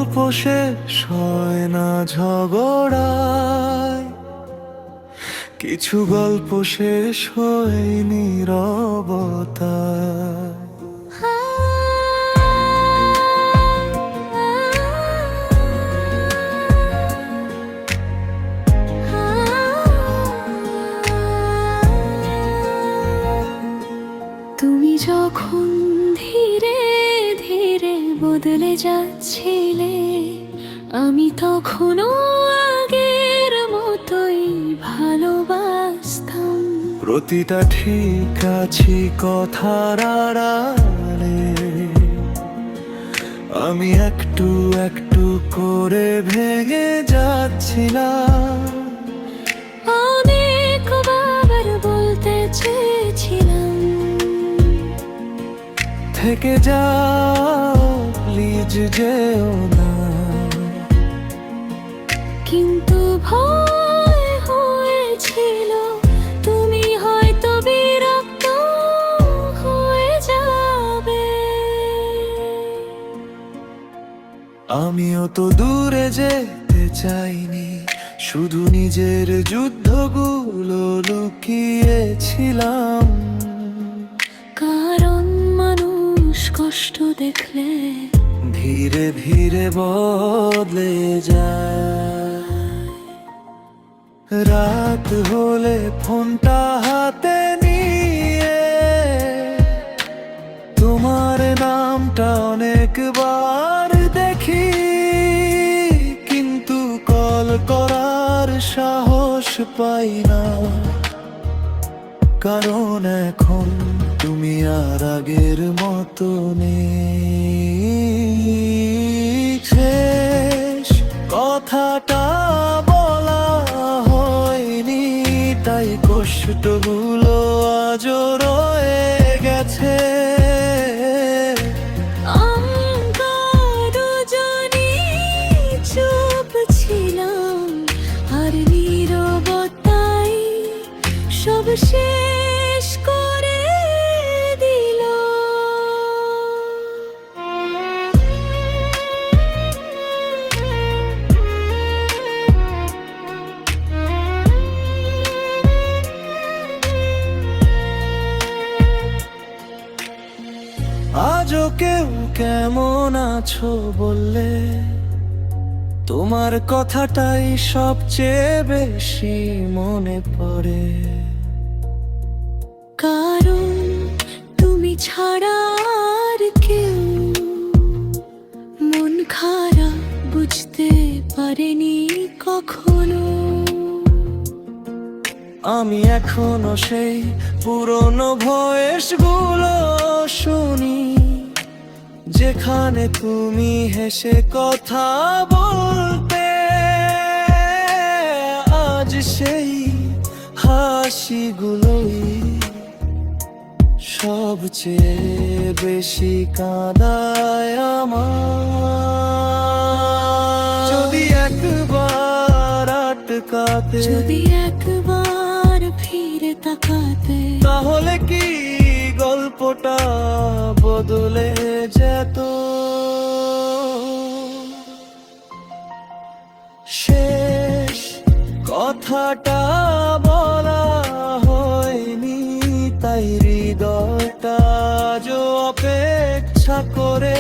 গল্প শেষ হয় না ঝগড়ায়, কিছু গল্প শেষ হয় নীরবতায়। তুমি যখন ধীরে ধীরে বদলে যাচ্ছিলে, আমি তখনও আগের মতোই ভালোবাসতাম। প্রতিটা ঠিক আছি কথার আড়ালে, আমি একটু একটু করে ভেঙে যাচ্ছিলাম। অনেকবার বলতে চেয়েছিলাম, থেকে যাও প্লিজ যেও না, কিন্তু ভয় হয়েছিল তুমি হয়তো বিরক্ত হয়ে যাবে। আমিও তো দূরে যেতে চাইনি, শুধু নিজের যুদ্ধগুলো লুকিয়েছিলাম। কারণ মানুষ কষ্ট দেখলে ধীরে ধীরে বদলে যায়। রাত হলে ফোনটা হাতে নিয়ে তোমার নামটা অনেকবার দেখি, কিন্তু কল করার সাহস পাই না। কারণ এখন তুমি আর আগের মতো নেই। শেষ কথাটা বলা হয়নি, তাই কষ্টগুলো আজও রয়ে গেছে। আমরা দুজনই চুপ ছিলাম, আর নীরবতাই সব শেষ করে দিল। আজও কেউ কেমন আছো বললে, তোমার কথাটাই সবচেয়ে বেশি মনে পড়ে। কারণ তুমি ছাড়া আর কেউ মন খারাপ বুঝতে পারেনি কখনো। আমি এখনো সেই পুরনো ভয়েসগুলো শুনি, যেখানে তুমি হেসে কথা বলতে। আজ সেই হাসিগুলোই সবচেয়ে বেশি কাঁদায় আমার। যদি একবার আটকাতে, যদি একবার ফিরে তাকাতে, তাহলে কি গল্পটা বদলে যেত। শেষ কথাটা বলা হয়নি, তাই হৃদয়টা আজও অপেক্ষা করে।